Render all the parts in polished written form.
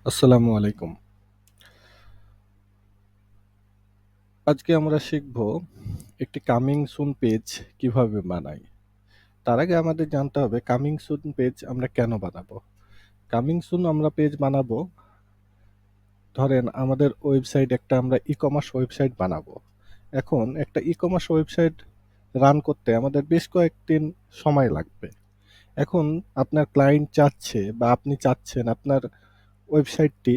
আসসালামু আলাইকুম। আজকে আমরা শিখব একটি কামিং সুন পেজ কিভাবে বানাই। তার আগে আমাদের জানতে হবে কামিং সুন পেজ আমরা কেন বানাবো। কামিং সুন আমরা পেজ বানাবো, ধরেন আমাদের ওয়েবসাইট একটা আমরা ই-কমার্স ওয়েবসাইট বানাবো। এখন একটা ই-কমার্স ওয়েবসাইট রান করতে আমাদের বেশ কয়েকদিন সময় লাগবে। এখন আপনার ক্লায়েন্ট চাচ্ছে বা আপনি চাচ্ছেন আপনার ওয়েবসাইটটি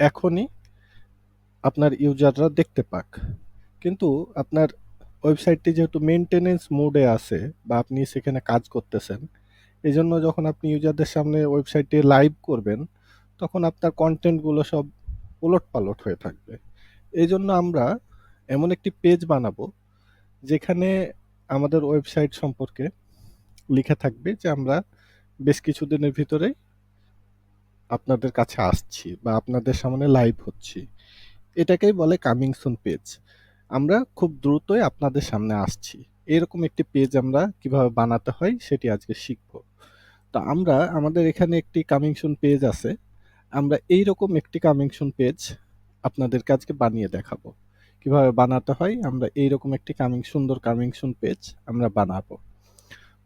এখনই আপনার ইউজাররা দেখতে পাক। কিন্তু আপনার ওয়েবসাইটটি যেহেতু মেইনটেনেন্স মোডে আছে বা আপনি সেখানে কাজ করতেছেন, এজন্য যখন আপনি ইউজারদের সামনে ওয়েবসাইটটি লাইভ করবেন, তখন আপনার কনটেন্টগুলো সব ওলটপালট হয়ে থাকবে। এজন্য আমরা এমন একটি পেজ বানাবো যেখানে আমাদের ওয়েবসাইট সম্পর্কে লিখা থাকবে যে আমরা বেশ কিছুদিনের ভিতরেই আপনাদের কাছে আসছি বা আপনাদের সামনে লাইভ হচ্ছি। এটাকেই বলে কামিং সুন পেজ। আমরা খুব দ্রুতই আপনাদের সামনে আসছি। এরকম একটি পেজ আমরা কিভাবে বানাতে হয় সেটি আজকে শিখব। তো আমরা আমাদের এখানে একটি কামিং সুন পেজ আছে। আমরা এইরকম একটি কামিং সুন পেজ আপনাদেরকে আজকে বানিয়ে দেখাবো। কিভাবে বানাতে হয় আমরা এইরকম একটি সুন্দর কামিং সুন পেজ আমরা বানাবো।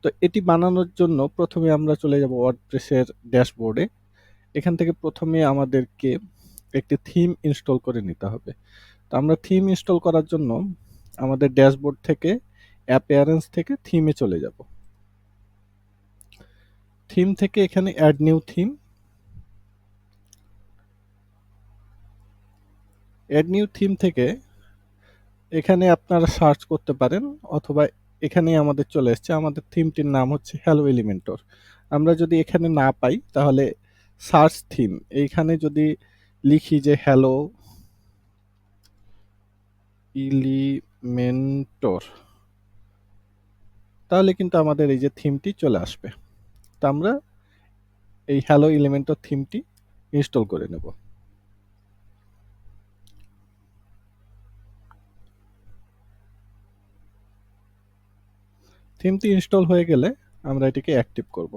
তো এটি বানানোর জন্য প্রথমে আমরা চলে যাব ওয়ার্ডপ্রেসের ড্যাশবোর্ডে। এখান থেকে প্রথমে আমাদেরকে একটি থিম ইনস্টল করে নিতে হবে। তো আমরা থিম ইনস্টল করার জন্য আমাদের ড্যাশবোর্ড থেকে অ্যাপিয়ারেন্স থেকে থিমে চলে যাব। থিম থেকে এখানে add new theme, add new theme থেকে এখানে আপনারা সার্চ করতে পারেন, অথবা এখানেই আমাদের চলে এসছে। আমাদের থিমটির নাম হচ্ছে হ্যালো এলিমেন্টর। আমরা যদি এখানে না পাই তাহলে সার্চ থিম এইখানে যদি লিখি যে হ্যালো এলিমেন্টর, তাহলে কিন্তু আমাদের এই যে থিমটি চলে আসবে। তো আমরা এই হ্যালো এলিমেন্টর থিমটি ইনস্টল করে নেব। থিমটি ইনস্টল হয়ে গেলে আমরা এটিকে অ্যাক্টিভ করব।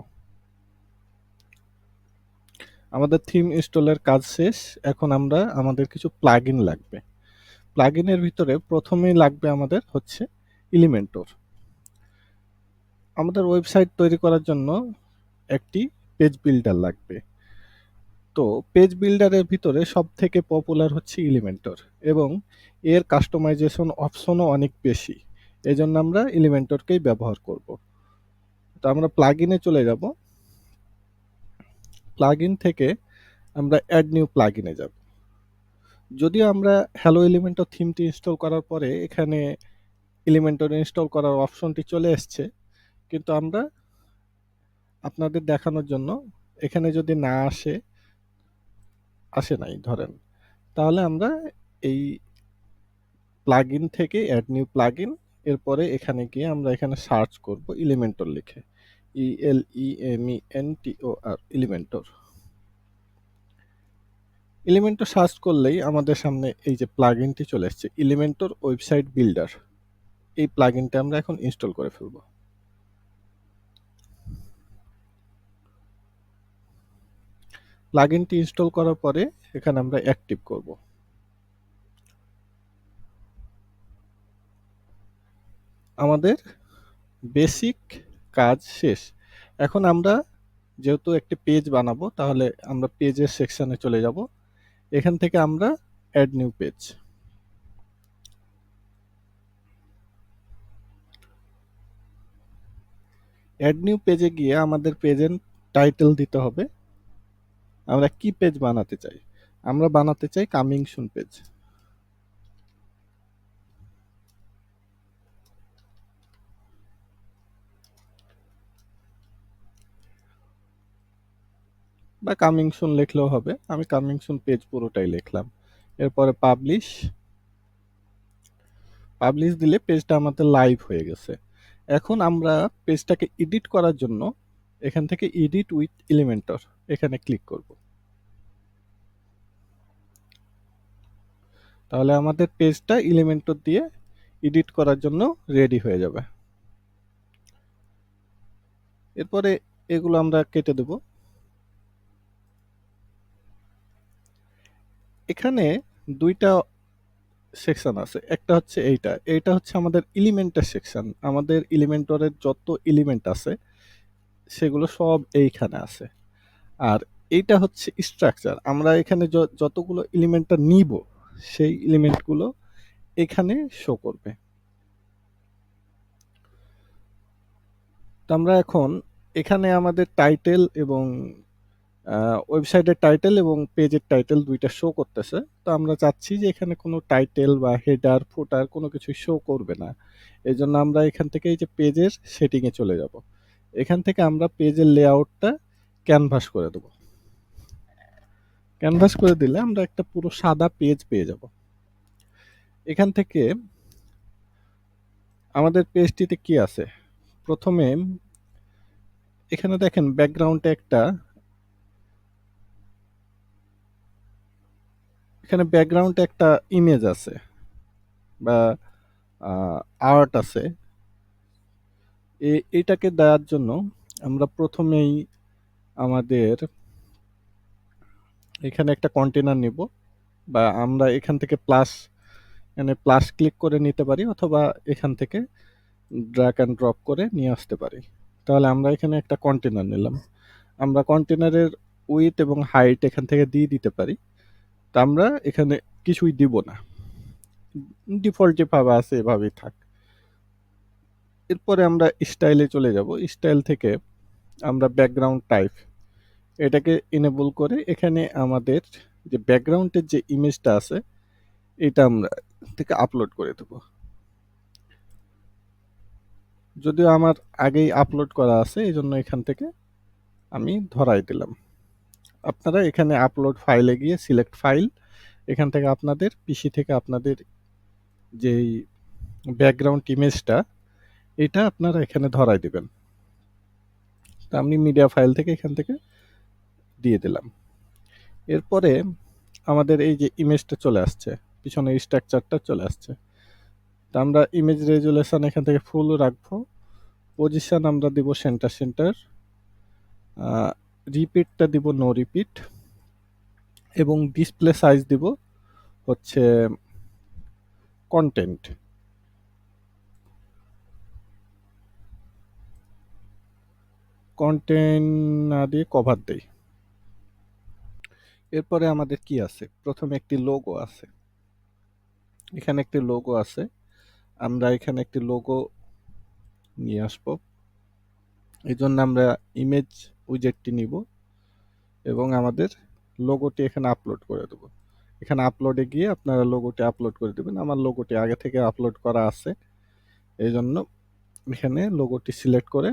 আমাদের থিম ইনস্টলের কাজ শেষ। এখন আমরা আমাদের কিছু প্লাগইন লাগবে। প্লাগইনের ভিতরে প্রথমেই লাগবে আমাদের হচ্ছে এলিমেন্টর। আমাদের ওয়েবসাইট তৈরি করার জন্য একটি পেজ বিল্ডার লাগবে। তো পেজ বিল্ডারের ভিতরে সব থেকে পপুলার হচ্ছে এলিমেন্টর, এবং এর কাস্টমাইজেশন অপশনও অনেক বেশি। এজন্য আমরা এলিমেন্টরকেই ব্যবহার করব। তো আমরা প্লাগইনে চলে যাব। প্লাগইন থেকে আমরা অ্যাড নিউ প্লাগইনে যাব। যদিও আমরা হ্যালো এলিমেন্টর থিমটি ইনস্টল করার পরে এখানে এলিমেন্টর ইনস্টল করার অপশনটি চলে এসছে, কিন্তু আমরা আপনাদের দেখানোর জন্য এখানে যদি না আসে নাই ধরেন, তাহলে আমরা এই প্লাগইন থেকে অ্যাড নিউ প্লাগইন, এরপরে এখানে গিয়ে আমরা এখানে সার্চ করব এলিমেন্টর লিখে, ELEMENTOR এলিমেন্টর। এলিমেন্টর সার্চ করলেই আমাদের সামনে এই যে প্লাগইনটি চলে এসছে, এলিমেন্টর ওয়েবসাইট বিল্ডার। এই প্লাগইনটা আমরা এখন ইনস্টল করে ফেলব। প্লাগইনটি ইনস্টল করার পরে এখানে আমরা অ্যাক্টিভ করব। আমাদের বেসিক কাজ শেষ। এখন আমরা যেহেতু একটি পেজ বানাবো, তাহলে আমরা পেজের সেকশনে চলে যাব। এখান থেকে আমরা add new page, add new পেজে গিয়ে আমাদের পেজের টাইটেল দিতে হবে। আমরা কি পেজ বানাতে চাই? আমরা বানাতে চাই কামিং সুন পেজ। বা কামিং সুন লিখলেও হবে। আমি কামিং সুন পেজ পুরোটাই লিখলাম। এরপরে পাবলিশ, পাবলিশ দিলে পেজটা আমাদের লাইভ হয়ে গেছে। এখন আমরা পেজটাকে এডিট করার জন্য এখান থেকে এডিট উইথ এলিমেন্টর এখানে ক্লিক করব। তাহলে আমাদের পেজটা এলিমেন্টর দিয়ে এডিট করার জন্য রেডি হয়ে যাবে। এরপরে এগুলো আমরা কেটে দেব। এখানে ২ টা সেকশন আছে। একটা হচ্ছে এইটা। এইটা হচ্ছে আমাদের এলিমেন্টের সেকশন। আমাদের এলিমেন্টরের যত এলিমেন্ট আছে সেগুলো সব এইখানে আছে। আর এইটা হচ্ছে স্ট্রাকচার। আমরা এখানে যতগুলো এলিমেন্টটা নিব সেই এলিমেন্টগুলো এখানে শো করবে। তো আমরা এখন এখানে আমাদের টাইটেল এবং ওয়েবসাইটের টাইটেল এবং পেজের টাইটেল ২ টা শো করতেছে। তো আমরা চাচ্ছি যে এখানে কোনো টাইটেল বা হেডার, ফুটার কোনো কিছুই শো করবে না। এজন্য আমরা এখান থেকে এই যে পেজের সেটিং এ চলে যাব। এখান থেকে আমরা পেজের লেআউটটা ক্যানভাস করে দেব। ক্যানভাস করে দিলে আমরা একটা পুরো সাদা পেজ পেয়ে যাব। এখান থেকে আমাদের পেজটিতে কি আছে? প্রথমে এখানে দেখেন ব্যাকগ্রাউন্ডে একটা ইমেজ আছে বা আর্ট আছে। এটাকে দেওয়ার জন্য আমরা প্রথমেই আমাদের এখানে একটা কন্টেনার নিব, বা আমরা এখান থেকে প্লাস ক্লিক করে নিতে পারি, অথবা এখান থেকে ড্র্যাগ অ্যান্ড ড্রপ করে নিয়ে আসতে পারি। তাহলে আমরা এখানে একটা কন্টেনার নিলাম। আমরা কন্টেনারের উইথ এবং হাইট এখান থেকে দিয়ে দিতে পারি। তো আমরা এখানে কিছুই দিব না, ডিফল্ট যেভাবে আছে এভাবেই থাক। এরপরে আমরা স্টাইলে চলে যাব। স্টাইল থেকে আমরা ব্যাকগ্রাউন্ড টাইপ এটাকে এনেবল করে এখানে আমাদের যে ব্যাকগ্রাউন্ডের যে ইমেজটা আছে এটা আমরা থেকে আপলোড করে দেব। যদিও আমার আগেই আপলোড করা আছে এই জন্য এখান থেকে আমি ধরাই দিলাম। আপনারা এখানে আপলোড ফাইলে গিয়ে সিলেক্ট ফাইল, এখান থেকে আপনাদের পিসি থেকে আপনাদের যেই ব্যাকগ্রাউন্ড ইমেজটা এটা আপনারা এখানে ধরাই দিবেন। তা আমি মিডিয়া ফাইল থেকে এখান থেকে দিয়ে দিলাম। এরপরে আমাদের এই যে ইমেজটা চলে আসছে, পিছনের স্ট্রাকচারটা চলে আসছে। তা আমরা ইমেজ রেজুলেশন এখান থেকে ফুল রাখবো। পজিশন আমরা দিব সেন্টার সেন্টার। রিপিটটা দিব নো রিপিট, এবং ডিসপ্লে সাইজ দিব হচ্ছে কন্টেন্ট। কন্টেন্ট না দিয়ে কভার দেই। এরপরে আমাদের কি আছে? প্রথমে একটি লোগো আছে। এখানে একটি লোগো আছে। আমরা এখানে একটি লোগো নিয়ে আসবো। এই জন্য আমরা ইমেজ উইজেটটি নিব এবং আমাদের লোগোটি এখানে আপলোড করে দেবো। এখানে আপলোডে গিয়ে আপনারা লোগোটি আপলোড করে দেবেন। আমার লোগোটি আগে থেকে আপলোড করা আছে, এই জন্য এখানে লোগোটি সিলেক্ট করে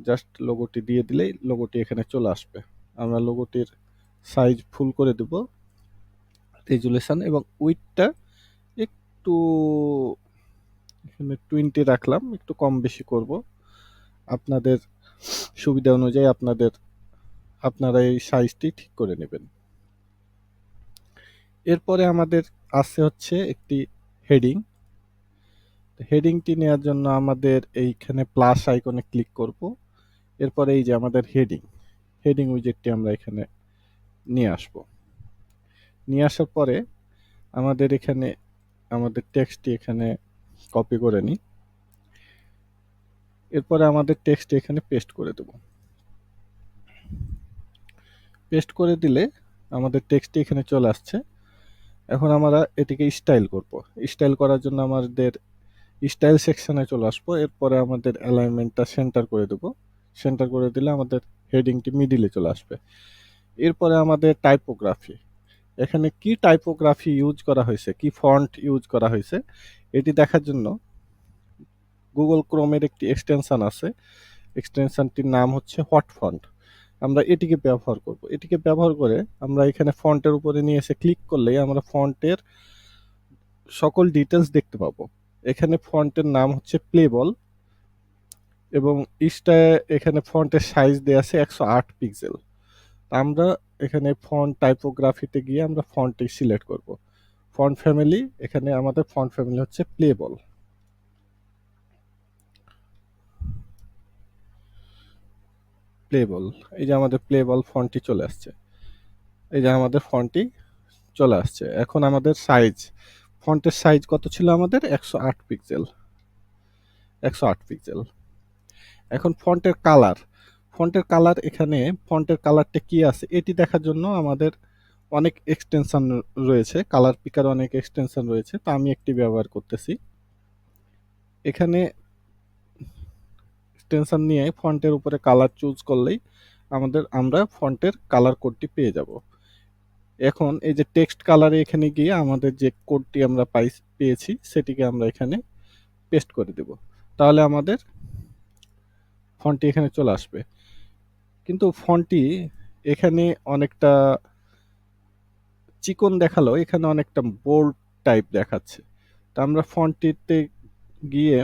জাস্ট লোগোটি দিয়ে দিলেই লোগোটি এখানে চলে আসবে। আমরা লোগোটির সাইজ ফুল করে দেব, রেজুলেশন এবং উইডথটা একটু এখানে 20 রাখলাম, একটু কম বেশি করব। আপনাদের সুবিধা অনুযায়ী আপনারা এই সাইজটি ঠিক করে নেবেন। এরপরে আমাদের আছে হচ্ছে একটি হেডিং। হেডিংটি নেওয়ার জন্য আমাদের এইখানে প্লাস আইকনে ক্লিক করব। এরপরে এই যে আমাদের হেডিং উইজেটটি আমরা এখানে নিয়ে আসব। নিয়ে আসার পরে আমাদের এখানে আমাদের টেক্সটটি এখানে কপি করে নিই। এরপরে আমাদের টেক্সট এখানে পেস্ট করে দেব। পেস্ট করে দিলে আমাদের টেক্সটটি এখানে চলে আসছে। এখন আমরা এটিকে স্টাইল করব। স্টাইল করার জন্য আমাদের স্টাইল সেকশনে চলে আসবো। এরপরে আমাদের অ্যালাইনমেন্টটা সেন্টার করে দেব। সেন্টার করে দিলে আমাদের হেডিংটি মিডিলে চলে আসবে। এরপরে আমাদের টাইপোগ্রাফি। এখানে কি টাইপোগ্রাফি ইউজ করা হয়েছে, কি ফন্ট ইউজ করা হয়েছে এটি দেখার জন্য গুগল ক্রোমের একটি এক্সটেনশন আছে। এক্সটেনশনটির নাম হচ্ছে হট ফন্ট। আমরা এটিকে ব্যবহার করব। এটিকে ব্যবহার করে আমরা এখানে ফন্টের উপরে নিয়ে এসে ক্লিক করলেই আমরা ফন্টের সকল ডিটেলস দেখতে পাবো। এখানে ফন্টের নাম হচ্ছে প্লেবল এবং এখানে ফন্টের সাইজ দেয়া আছে 108 পিক্সেল। আমরা এখানে ফন্ট টাইপোগ্রাফিতে গিয়ে আমরা ফন্টটি সিলেক্ট করব। ফন্ট ফ্যামিলি, এখানে আমাদের ফন্ট ফ্যামিলি হচ্ছে প্লেবল। প্লেবল, এই যে আমাদের প্লেবল ফন্টটি চলে আসছে। এই যে আমাদের ফন্টটি চলে আসছে। এখন আমাদের সাইজ, ফন্টের সাইজ কত ছিল আমাদের? 108 পিক্সেল, 108 পিক্সেল। এখন ফন্টের কালার এখানে ফন্টের কালারটা কি আছে এটি দেখার জন্য আমাদের অনেক এক্সটেনশন রয়েছে, কালার পিকার অনেক এক্সটেনশন রয়েছে, তা আমি একটি ব্যবহার করতেছি। এখানে এক্সটেনশন নিয়ে ফন্টের উপরে কালার চুজ করলেই আমরা ফন্টের কালার কোডটি পেয়ে যাব। এখন এই যে টেক্সট কালারে এখানে গিয়ে আমাদের যে কোডটি আমরা পেয়েছি সেটিকে আমরা এখানে পেস্ট করে দেব, তাহলে আমাদের ফন্টটি এখানে চলে আসবে। কিন্তু ফন্টটি এখানে অনেকটা চিকন দেখালো, এখানে অনেকটা বোল্ড টাইপ দেখাচ্ছে। তো আমরা ফন্টটিতে গিয়ে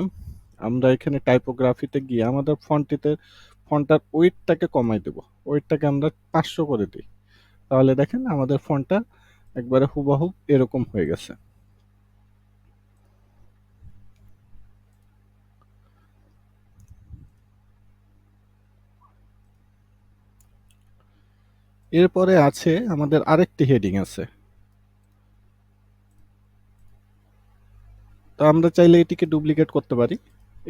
আমরা এখানে টাইপোগ্রাফিতে গিয়ে আমাদের ফন্টটার ওয়েটটাকে কমাই দেব। ওয়েটটাকে আমরা 500 করে দিই, তাহলে দেখেন আমাদের ফন্টটা একবারে হুবহু এরকম হয়ে গেছে। এরপরে আছে আমাদের আরেকটি হেডিং আছে। তো আমরা চাইলে এটিকে ডুপ্লিকেট করতে পারি।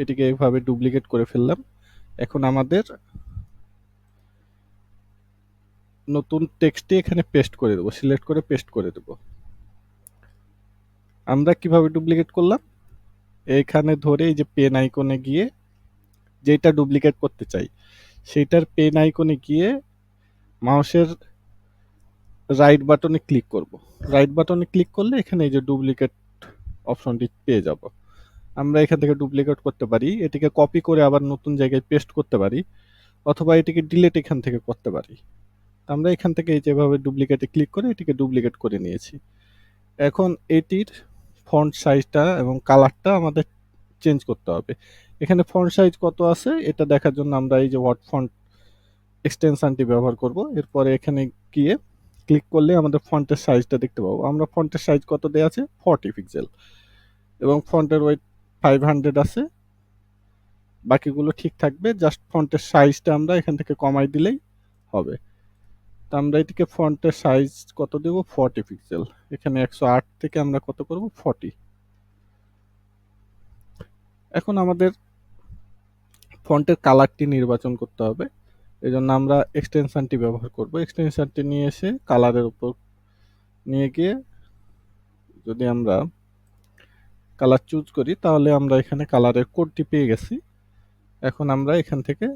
এটিকে এইভাবে ডুপ্লিকেট করে ফেললাম। এখন আমাদের নতুন টেক্সটটি এখানে পেস্ট করে দেবো, সিলেক্ট করে পেস্ট করে দেবো। আমরা কিভাবে ডুপ্লিকেট করলাম? এইখানে ধরে এই যে পেন আইকনে গিয়ে যেটা ডুপ্লিকেট করতে চাই সেইটার পেন আইকনে গিয়ে মাউসের রাইট বাটনে ক্লিক করব। রাইট বাটনে ক্লিক করলে এখানে এই যে ডুপ্লিকেট অপশনটি পেয়ে যাব। আমরা এখান থেকে ডুপ্লিকেট করতে পারি, এটিকে কপি করে আবার নতুন জায়গায় পেস্ট করতে পারি, অথবা এটিকে ডিলিট এখান থেকে করতে পারি। আমরা এখান থেকে এই যেভাবে ডুপ্লিকেটে ক্লিক করে এটিকে ডুপ্লিকেট করে নিয়েছি। এখন এটির ফন্ট সাইজটা এবং কালারটা আমাদের চেঞ্জ করতে হবে। এখানে ফন্ট সাইজ কত আছে এটা দেখার জন্য আমরা এই যে ওয়ার্ড ফন্ট এক্সটেনশনটি ব্যবহার করব। এরপরে এখানে গিয়ে ক্লিক করলে আমাদের ফন্টের সাইজটা দেখতে পাবো। আমরা ফন্টের সাইজ কত দেওয়া আছে? 40 পিক্সেল, এবং ফন্টের ওয়েট 500 আছে। বাকিগুলো ঠিক থাকবে, জাস্ট ফন্টের সাইজটা আমরা এখান থেকে কমাই দিলেই হবে। তো আমরা এটিকে ফন্টের সাইজ কত দেব? 40 পিক্সেল। এখানে 108 থেকে আমরা কত করব? 40। এখন আমাদের ফন্টের কালারটি নির্বাচন করতে হবে, এজন্য আমরা এক্সটেনশনটি ব্যবহার করব। এক্সটেনশনটি নিয়ে এসে কালারের উপর নিয়ে গিয়ে যদি আমরা কালার চুজ করি তাহলে আমরা এখানে কালারের কোডটি পেয়ে গেছি। এখন আমরা এখান থেকে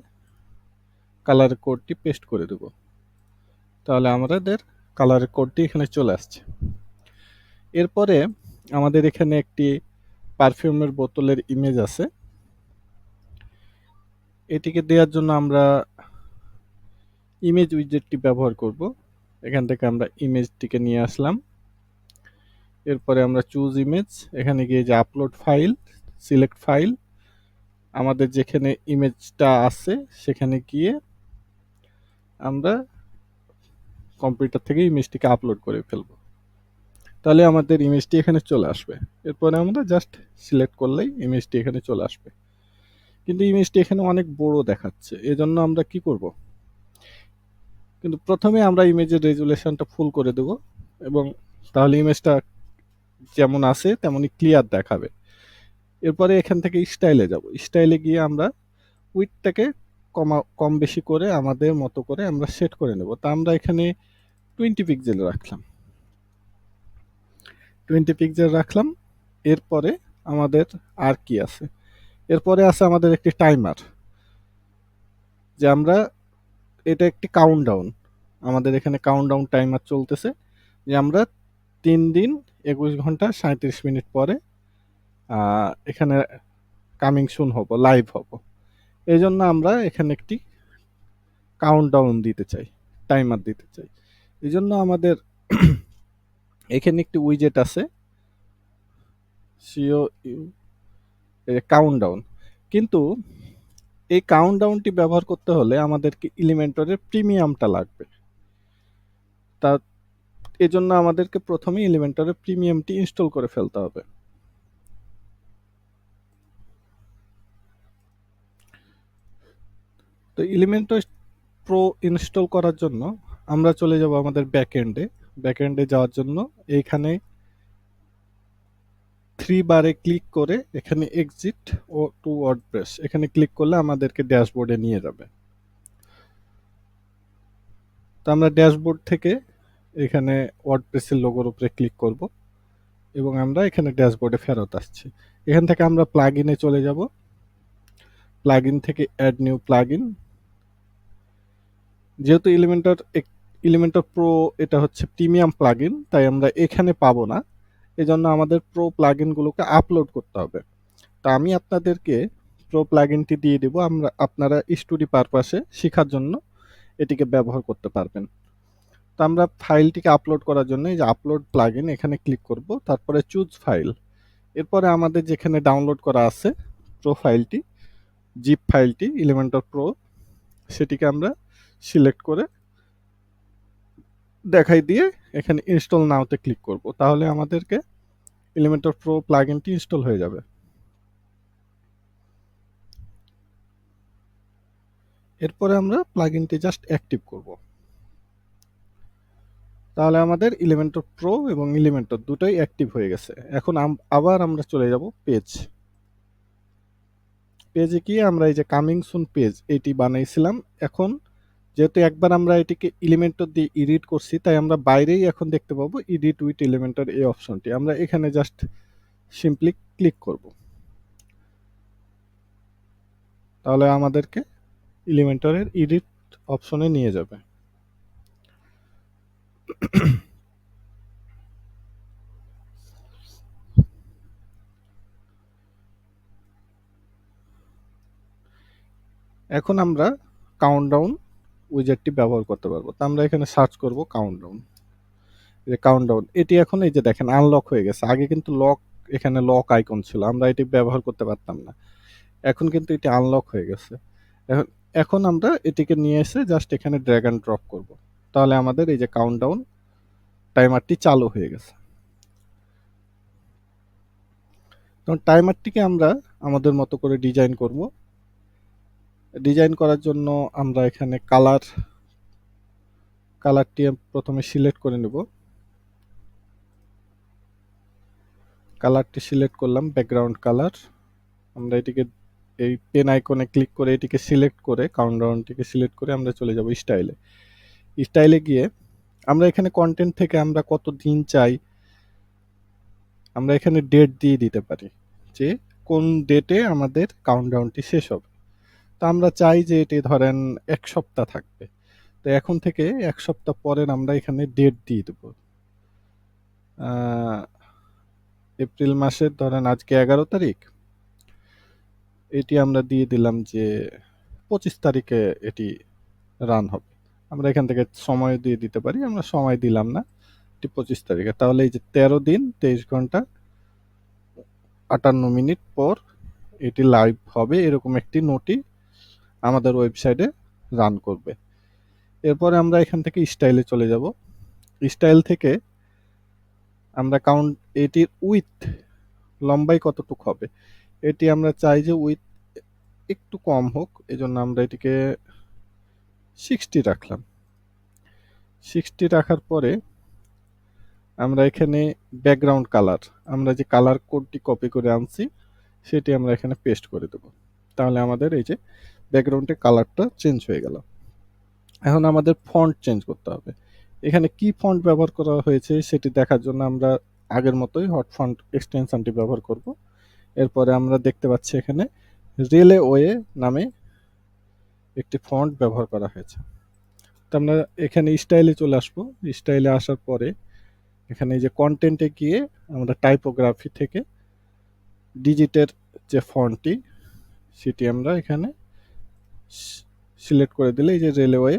কালারের কোডটি পেস্ট করে দেব, তাহলে আমাদের কালারের কোডটি এখানে চলে আসছে। এরপরে আমাদের এখানে একটি পারফিউমের বোতলের ইমেজ আছে। এটিকে দেওয়ার জন্য আমরা ইমেজ উইজেটটি ব্যবহার করব। এখান থেকে আমরা ইমেজটিকে নিয়ে আসলাম। এরপরে আমরা চুজ ইমেজ, এখানে গিয়ে যে আপলোড ফাইল, সিলেক্ট ফাইল, আমাদের যেখানে ইমেজটা আছে সেখানে গিয়ে আমরা কম্পিউটার থেকে ইমেজটিকে আপলোড করে ফেলবো, তাহলে আমাদের ইমেজটি এখানে চলে আসবে। এরপরে আমরা জাস্ট সিলেক্ট করলেই ইমেজটি এখানে চলে আসবে। কিন্তু ইমেজটি এখানে অনেক বড় দেখাচ্ছে, এজন্য আমরা কি করব? কিন্তু প্রথমে আমরা ইমেজের রেজুলেশনটা ফুল করে দেব, এবং তাহলে ইমেজটা যেমন আছে তেমনই ক্লিয়ার দেখাবে। এরপরে এখান থেকে স্টাইলে যাব। স্টাইলে গিয়ে আমরা উইডথটাকে কম বেশি করে আমাদের মতো করে আমরা সেট করে নেব। তা আমরা এখানে 20 পিক্সেল রাখলাম, 20 পিক্সেল রাখলাম। এরপরে আমাদের আর কি আছে? এরপরে আছে আমাদের একটি টাইমার, যে আমরা এটা একটি কাউন্টডাউন, আমাদের এখানে কাউন্টডাউন টাইমার চলতেছে, যে আমরা 3 দিন 21 ঘন্টা 37 মিনিট পরে এখানে কামিং সুন হব, লাইভ হব। এই জন্য আমরা এখানে একটি কাউন্টডাউন দিতে চাই, টাইমার দিতে চাই। এই জন্য আমাদের এখানে একটি উইজেট আছে, সিও কাউন্টডাউন। কিন্তু এই কাউন্টডাউনটি ব্যবহার করতে হলে আমাদেরকে এলিমেন্টরের প্রিমিয়ামটা লাগবে। তা এজন্য আমাদেরকে প্রথমে এলিমেন্টরের প্রিমিয়ামটি ইনস্টল করে ফেলতে হবে। তো এলিমেন্টর প্রো ইনস্টল করার জন্য আমরা চলে যাব আমাদের ব্যাকএন্ডে। ব্যাকএন্ডে যাওয়ার জন্য এইখানে 3 বারে ক্লিক করে এখানে এক্সিট ও টু ওয়ার্ডপ্রেস এখানে ক্লিক করলে আমাদেরকে ড্যাশবোর্ডে নিয়ে যাবে। তো আমরা ড্যাশবোর্ড থেকে এখানে ওয়ার্ডপ্রেসের লোগোর উপরে ক্লিক করব এবং আমরা এখানে ড্যাশবোর্ডে ফেরত আসছি। এখান থেকে আমরা প্লাগইনে চলে যাব। প্লাগইন থেকে অ্যাড নিউ প্লাগইন। যেহেতু এলিমেন্টর প্রো এটা হচ্ছে প্রিমিয়াম প্লাগইন, তাই আমরা এখানে পাবো না। এজন্য আমাদের প্রো প্লাগইনগুলোকে আপলোড করতে হবে। তা আমি আপনাদেরকে প্রো প্লাগইনটি দিয়ে দেব, আপনারা স্টাডি পারপাসে শেখার জন্য এটিকে ব্যবহার করতে পারবেন। তো আমরা ফাইলটিকে আপলোড করার জন্য এই যে আপলোড প্লাগইন এখানে ক্লিক করব, তারপরে চুজ ফাইল। এরপরে আমাদের যেখানে ডাউনলোড করা আছে প্রো ফাইলটি, জিপ ফাইলটি এলিমেন্টর প্রো, সেটিকে আমরা সিলেক্ট করে দেখাই দিয়ে এখানে ইনস্টল নাওতে ক্লিক করব। তাহলে আমাদেরকে এলিমেন্টর প্রো প্লাগইনটি ইনস্টল হয়ে যাবে। এরপরে আমরা প্লাগইনটি জাস্ট অ্যাক্টিভ করব। তাহলে আমাদের এলিমেন্টর প্রো এবং এলিমেন্টর দুটোই অ্যাক্টিভ হয়ে গেছে। এখন আবার আমরা চলে যাব পেজে গিয়ে আমরা এই যে কামিং সুন পেজ এটি বানাইছিলাম। এখন যেহেতু একবার আমরা এটিকে এলিমেন্টর দিয়ে এডিট করছি, তাই আমরা বাইরেই এখন দেখতে পাবো এডিট উইথ এলিমেন্টর এই অপশনটি। আমরা এখানে জাস্ট সিম্পলি ক্লিক করব। তাহলে আমাদেরকে এলিমেন্টরের এডিট অপশনে নিয়ে যাবে। এখন আমরা কাউন্টডাউন উইজেটটি ব্যবহার করতে পারবো। তো আমরা এখানে সার্চ করব কাউন্টডাউন। যে কাউন্টডাউন এটি এখন এই যে দেখেন আনলক হয়ে গেছে। আগে কিন্তু এখানে লক আইকন ছিল, আমরা এটি ব্যবহার করতে পারতাম না। এখন কিন্তু এটি আনলক হয়ে গেছে। এখন এখন আমরা এটিকে নিয়ে এসে জাস্ট এখানে ড্র্যাগ অ্যান্ড ড্রপ করব। তাহলে আমাদের এই যে কাউন্টডাউন টাইমারটি চালু হয়ে গেছে। তখন টাইমারটিকে আমরা আমাদের মতো করে ডিজাইন করব। ডিজাইন করার জন্য আমরা এখানে কালারটি প্রথমে সিলেক্ট করে নেব। কালারটি সিলেক্ট করলাম ব্যাকগ্রাউন্ড কালার। আমরা এটিকে এই পেন আইকনে ক্লিক করে এটিকে সিলেক্ট করে কাউন্টডাউনটিকে সিলেক্ট করে আমরা চলে যাব স্টাইলে গিয়ে আমরা এখানে কন্টেন্ট থেকে আমরা কত দিন চাই আমরা এখানে ডেট দিয়ে দিতে পারি যে কোন ডেটে আমাদের কাউন্টডাউনটি শেষ হবে। তো আমরা চাই যে এটি ধরেন 1 সপ্তাহ থাকবে। তো এখন থেকে 1 সপ্তাহ পরের আমরা এখানে ডেট দিয়ে দেবো। এপ্রিল মাসের ধরেন আজকে 11 তারিখ, এটি আমরা দিয়ে দিলাম যে 25 তারিখে এটি রান হবে। আমরা এখান থেকে সময় দিয়ে দিতে পারি, আমরা সময় দিলাম না, এটি 25 তারিখে। তাহলে এই যে 13 দিন 23 ঘন্টা 58 মিনিট পর এটি লাইভ হবে, এরকম একটি নোটি আমাদের ওয়েবসাইটে রান করবে। এরপরে আমরা এখান থেকে স্টাইলে চলে যাব। স্টাইল থেকে আমরা এটির উইথ লম্বাই কতটুকু হবে এটি আমরা চাই যে উইথ একটু কম হোক, এজন্য আমরা এটিকে 60 রাখলাম। 60 রাখার পরে আমরা এখানে ব্যাকগ্রাউন্ড কালার, আমরা যে কালার কোডটি কপি করে আনছি সেটি আমরা এখানে পেস্ট করে দেব। তাহলে আমাদের এই যে ব্যাকগ্রাউন্ডের কালারটা চেঞ্জ হয়ে গেল। এখন আমাদের ফন্ট চেঞ্জ করতে হবে। এখানে কি ফন্ট ব্যবহার করা হয়েছে সেটি দেখার জন্য আমরা আগের মতোই হট ফন্ট এক্সটেনশনটি ব্যবহার করব। এরপরে আমরা দেখতে পাচ্ছি এখানে রেলওয়ে নামে একটি ফন্ট ব্যবহার করা হয়েছে। তো আমরা এখানে স্টাইলে চলে আসবো। স্টাইলে আসার পরে এখানে এই যে কন্টেন্টে গিয়ে আমরা টাইপোগ্রাফি থেকে ডিজিটের যে ফন্টটি সেটি আমরা এখানে সিলেক্ট করে দিলে এই যে রেলওয়ে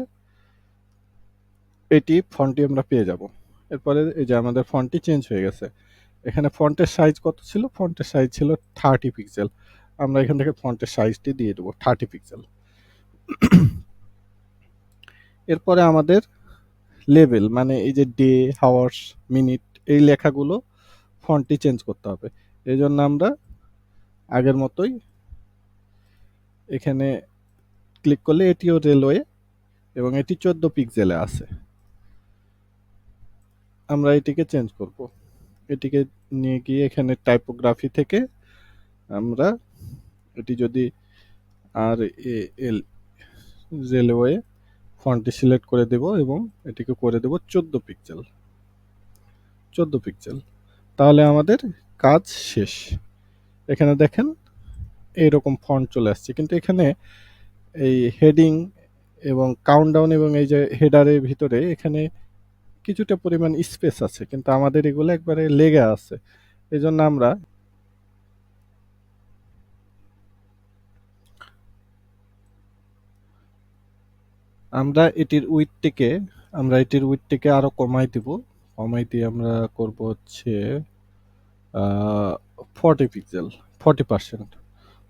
এটি ফন্টটি আমরা পেয়ে যাব। এরপরে এই যে আমাদের ফন্টটি চেঞ্জ হয়ে গেছে। এখানে ফন্টের সাইজ কত ছিল? ফন্টের সাইজ ছিল 30 পিক্সেল। আমরা এখান থেকে ফন্টের সাইজটি দিয়ে দেবো 30 পিক্সেল। এরপরে আমাদের লেভেল মানে এই যে ডে, হাওয়ার্স, মিনিট এই লেখাগুলো ফন্টটি চেঞ্জ করতে হবে। এই জন্য আমরা আগের মতোই এখানে ক্লিক করলে এটিও রেলওয়ে এবং এটি 14 পিক্সেলে আছে। আমরা এটিকে চেঞ্জ করব। এটিকে নিয়ে গিয়ে এখানে টাইপোগ্রাফি থেকে আমরা এটি যদি আর এ এল রেলওয়ে ফন্টটি সিলেক্ট করে দেব এবং এটিকে করে দেব 14 পিক্সেল। 14 পিক্সেল, তাহলে আমাদের কাজ শেষ। এখানে দেখেন এইরকম ফন্ট চলে আসছে, কিন্তু এখানে এই হেডিং এবং কাউন্টডাউন এবং এই যে হেডারের ভিতরে এখানে কিছুটা পরিমাণ স্পেস আছে, কিন্তু আমাদের এগুলো একবারে লেগে আছে। এই জন্য আমরা এটির উইডথটিকে আরো কমাই দিব। কমাই দিয়ে আমরা করব হচ্ছে 40 পিক্সেল, 40%।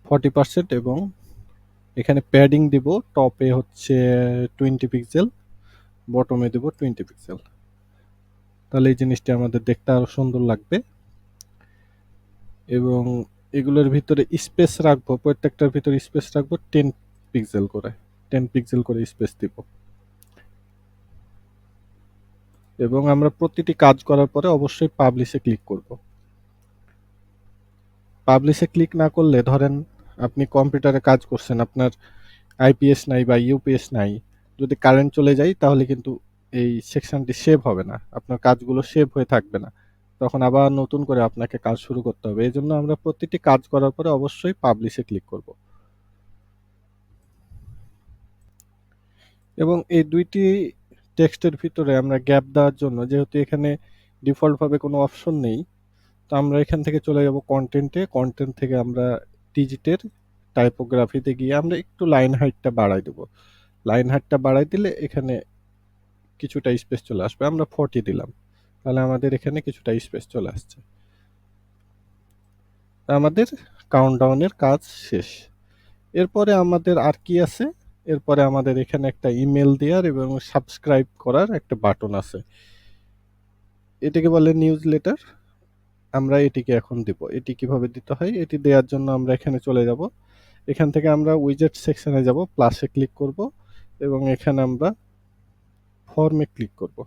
40% এবং এখানে প্যাডিং দিব। টপে হচ্ছে 20 পিক্সেল, বটমে দেব 20 পিক্সেল। তাহলে এই জিনিসটা আমাদের দেখতে আরো সুন্দর লাগবে। এবং এগুলোর ভিতরে স্পেস রাখবো, প্রত্যেকটার ভিতরে স্পেস রাখবো 10 পিক্সেল করে। 10 পিক্সেল করে স্পেস দিব। এবং আমরা প্রতিটি কাজ করার পরে অবশ্যই পাবলিশে ক্লিক করব। পাবলিশে ক্লিক না করলে, ধরেন আপনি কম্পিউটারে কাজ করছেন, আপনার আইপিএস নাই বা ইউপিএস নাই, যদি কারেন্ট চলে যায় তাহলে কিন্তু এই সেকশনটি সেভ হবে না, আপনার কাজগুলো সেভ হয়ে থাকবে না। তখন আবার নতুন করে আপনাকে কাজ শুরু করতে হবে। এই জন্য আমরা প্রতিটি কাজ করার পরে অবশ্যই পাবলিশে ক্লিক করব। এবং এই দুইটি টেক্সটের ভিতরে আমরা গ্যাপ দেওয়ার জন্য, যেহেতু এখানে ডিফল্টভাবে কোনো অপশন নেই, তো আমরা এখান থেকে চলে যাব কন্টেন্টে। কন্টেন্ট থেকে আমরা ডিজিটের টাইপোগ্রাফিতে গিয়ে আমরা একটু লাইন হাইটটা বাড়াই দেব। লাইন হাইটটা বাড়াই দিলে এখানে কিছুটা স্পেস চলে আসবে। আমরা 40 দিলাম, তাহলে আমাদের এখানে কিছুটা স্পেস চলে আসছে। আমাদের কাউন্টডাউনের কাজ শেষ। এরপরে আমাদের আর কি আছে? এরপরে আমাদের এখানে একটা ইমেল দেওয়ার এবং সাবস্ক্রাইব করার একটা বাটন আছে। এটাকে বলে নিউজ লেটার। আমরা এটিকে এখন দিব। এটি কিভাবে দিতে হয় এটি দেওয়ার জন্য আমরা এখানে চলে যাব। এখান থেকে আমরা উইজেট সেকশনে যাব, প্লাসে ক্লিক করব এবং এখানে আমরা ফর্মে ক্লিক করব।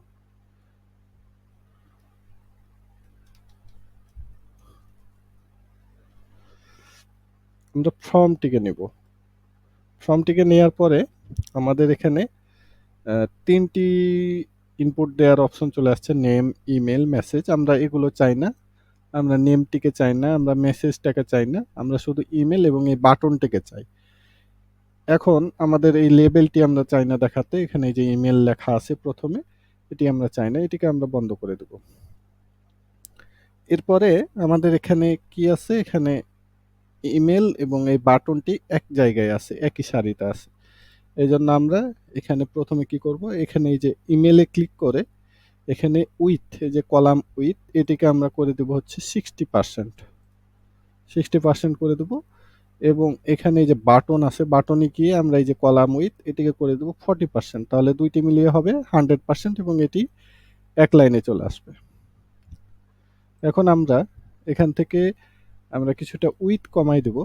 আমরা ফর্মটিকে নেব। ফর্মটিকে নেওয়ার পরে আমাদের এখানে 3টি ইনপুট দেওয়ার অপশন চলে আসছে, নেম, ইমেল, মেসেজ। আমরা এগুলো চাই না। আমরা নেমটিকে চাই না, আমরা মেসেজটাকে চাই না, আমরা শুধু ইমেল এবং এই বাটনটিকে চাই। এখন আমাদের এই লেবেলটি আমরা চাই না দেখাতে। এখানে এই যে ইমেল লেখা আছে প্রথমে, এটি আমরা চাই না, এটিকে আমরা বন্ধ করে দেব। এরপরে আমাদের এখানে কি আছে? এখানে ইমেল এবং এই বাটনটি এক জায়গায় আছে, একই সারিতে আছে। এই জন্য আমরা এখানে প্রথমে কি করব? এখানে এই যে ইমেলে ক্লিক করে এখানে উইথ, এই যে কলাম উইথ, এটিকে আমরা করে দেব হচ্ছে 60%। 60% করে দেব। এবং এখানে এই যে বাটন আছে, বাটনে গিয়ে আমরা এই যে কলাম উইথ এটিকে করে দেব 40%। তাহলে দুইটি মিলিয়ে হবে 100% এবং এটি এক লাইনে চলে আসবে। এখন আমরা এখান থেকে আমরা কিছুটা উইথ কমাই দেব।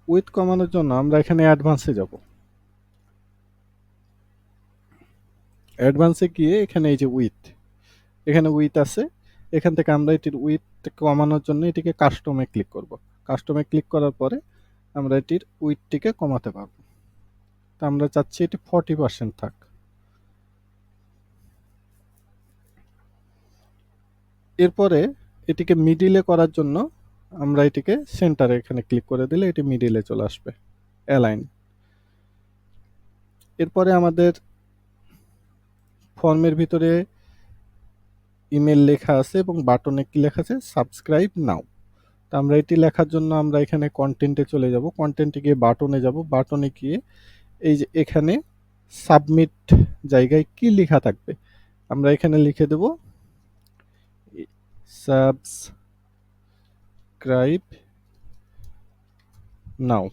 উইথ কমানোর জন্য আমরা এখানে অ্যাডভান্সে যাব। অ্যাডভান্সে গিয়ে এখানে এই যে উইথ, এখানে উইথ আছে। এখান থেকে আমরা এটির উইথ কমানোর জন্য এটিকে কাস্টমে ক্লিক করব। কাস্টমে ক্লিক করার পরে আমরা এটির উইথটিকে কমাতে পারবো। তো আমরা চাচ্ছি এটি 40% থাক। এরপরে এটিকে মিডিলে করার জন্য আমরা এটিকে সেন্টারে এখানে ক্লিক করে দিলে এটি মিডিলে চলে আসবে, অ্যালাইন। এরপরে আমাদের ফর্মের ভিতরে ইমেল লেখা আছে এবং বাটনে কি লেখা আছে? সাবস্ক্রাইব নাও। তো আমরা এটি লেখার জন্য আমরা এখানে কন্টেন্টে চলে যাব। কন্টেন্টে গিয়ে বাটনে যাব। বাটনে গিয়ে এই যে এখানে সাবমিট জায়গায় কি লেখা থাকবে? আমরা এখানে লিখে দেব সাবস্ক্রাইব নাও।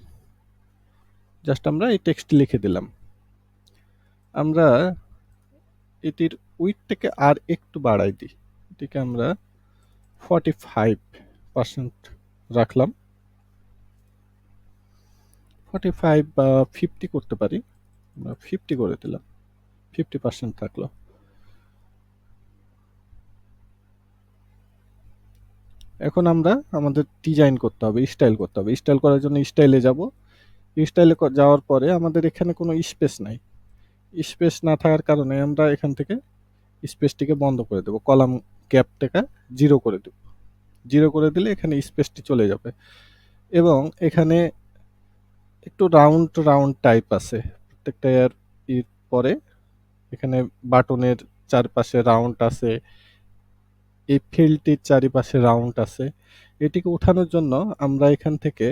জাস্ট আমরা এই টেক্সট লিখে দিলাম। আমরা এটির উইডথটাকে আর একটু বাড়াই দিই। এটিকে আমরা 45% রাখলাম। 45 বা 50 করতে পারি। আমরা 50 করে দিলাম। 50% থাকলো। এখন আমরা আমাদের ডিজাইন করতে হবে, স্টাইল করতে হবে। স্টাইল করার জন্য স্টাইলে যাব। স্টাইলে যাওয়ার পরে আমাদের এখানে কোনো স্পেস নাই। স্পেস না থাকার কারণে আমরা এখান থেকে স্পেসটিকে বন্ধ করে দেব, কলাম গ্যাপটাকে জিরো করে দেব। জিরো করে দিলে এখানে স্পেসটি চলে যাবে। এবং এখানে একটু রাউন্ড রাউন্ড টাইপ আছে প্রত্যেকটা এর পরে। এখানে বাটনের চারপাশে রাউন্ড আছে, এই ফিল্ডটির চারিপাশে রাউন্ড আছে। এটিকে উঠানোর জন্য আমরা এখান থেকে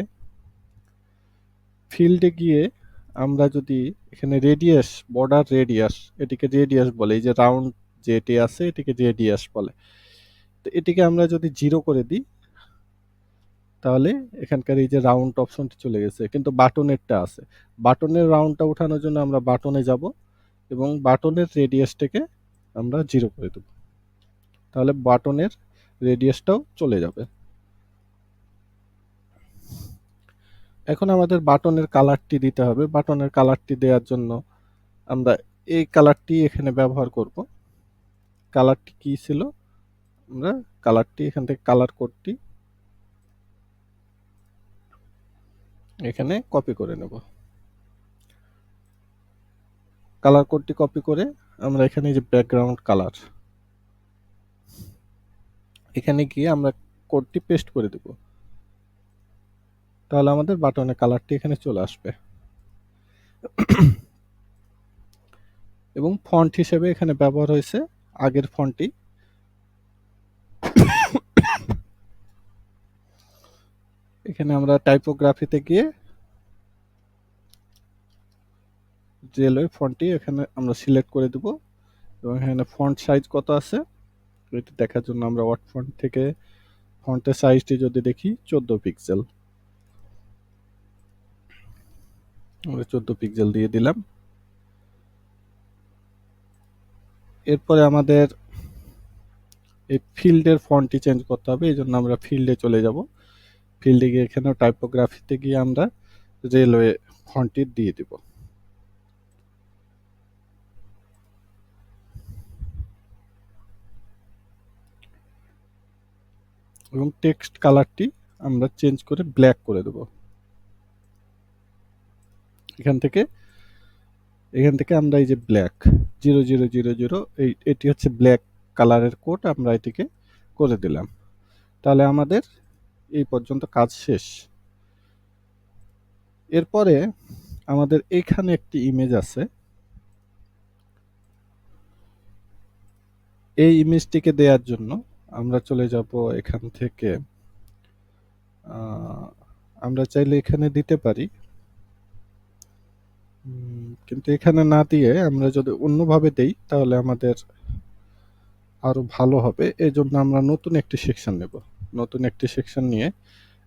ফিল্ডে গিয়ে আমরা যদি এখানে রেডিয়াস, বর্ডার রেডিয়াস, এটিকে রেডিয়াস বলে, এই যে রাউন্ড যেটি আছে এটিকে রেডিয়াস বলে। তো এটিকে আমরা যদি জিরো করে দিই তাহলে এখানকার এই যে রাউন্ড অপশনটি চলে গেছে, কিন্তু বাটনেরটা আছে। বাটনের রাউন্ডটা উঠানোর জন্য আমরা বাটনে যাব এবং বাটনের রেডিয়াসটাকে আমরা জিরো করে দেব, তাহলে বাটনের রেডিয়াসটাও চলে যাবে। এখন আমাদের বাটনের কালারটি দিতে হবে। বাটনের কালারটি দেওয়ার জন্য আমরা এই কালারটি এখানে ব্যবহার করব। কালারটি কি ছিল, আমরা কালারটি এখান থেকে কালার কোডটি এখানে কপি করে নেব। কালার কোডটি কপি করে আমরা এখানে যে ব্যাকগ্রাউন্ড কালার, এখানে গিয়ে আমরা কোডটি পেস্ট করে দেব, তাহলে আমাদের বাটনের কালারটি এখানে চলে আসবে। এবং ফন্ট হিসেবে এখানে ব্যবহার হয়েছে আগের ফন্টটি। এখানে আমরা টাইপোগ্রাফিতে গিয়ে রেলওয়ে ফন্টটি এখানে আমরা সিলেক্ট করে দেব এবং এখানে ফন্ট সাইজ কত আছে এটি দেখার জন্য আমরা ওয়ার্ড ফন্ট থেকে ফন্টের সাইজটি যদি দেখি 14 পিক্সেল, আমরা 14 পিক্সেল দিয়ে দিলাম। এরপরে আমাদের এই ফিল্ডের ফন্টটি চেঞ্জ করতে হবে, এই জন্য আমরা ফিল্ডে চলে যাব। ফিল্ডে গিয়ে এখানেও টাইপোগ্রাফিতে গিয়ে আমরা রেলওয়ে ফন্টটি দিয়ে দিব এবং টেক্সট কালারটি আমরা চেঞ্জ করে ব্ল্যাক করে দেব। এখান থেকে আমরা এই যে ব্ল্যাক 0000 এটি হচ্ছে ব্ল্যাক কালারের কোড, আমরা এটিকে করে দিলাম। তাহলে আমাদের এই পর্যন্ত কাজ শেষ। এরপরে আমাদের এখানে একটি ইমেজ আছে, এই ইমেজটিকে দেওয়ার জন্য আমরা চলে যাব এখান থেকে, আমরা চাইলে এখানে দিতে পারি, কিন্তু এখানে না দিয়ে আমরা যদি অন্যভাবে দেই তাহলে আমাদের আরো ভালো হবে। এজন্য আমরা নতুন একটি সেকশন নেব। নতুন একটি সেকশন নিয়ে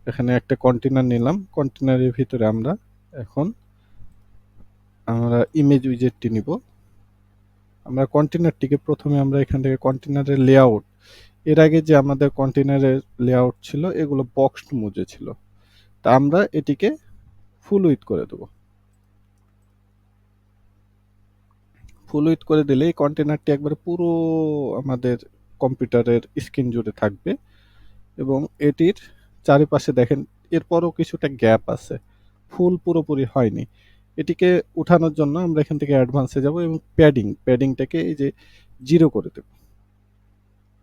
এখানে একটা কন্টেনার নিলাম। কন্টেনারের ভিতরে এখন আমরা ইমেজ উইজেটটি নিব। আমরা কন্টেনারটিকে প্রথমে আমরা এখান থেকে কন্টেনারের লেআউট, এর আগে যে আমাদের কন্টেনারের লেআউট ছিল এগুলো বক্সড মুজে ছিল, তা আমরা এটিকে ফুল উইথ করে দেব। ফুল উইথ করে দিলে এই কন্টেনারটি একবার পুরো আমাদের কম্পিউটারের স্ক্রিন জুড়ে থাকবে এবং এটির চারিপাশে দেখেন এরপরও কিছুটা গ্যাপ আছে, ফুল পুরোপুরি হয়নি। এটিকে উঠানোর জন্য আমরা এখান থেকে অ্যাডভান্সে যাব এবং প্যাডিংটাকে এই যে জিরো করে দেব।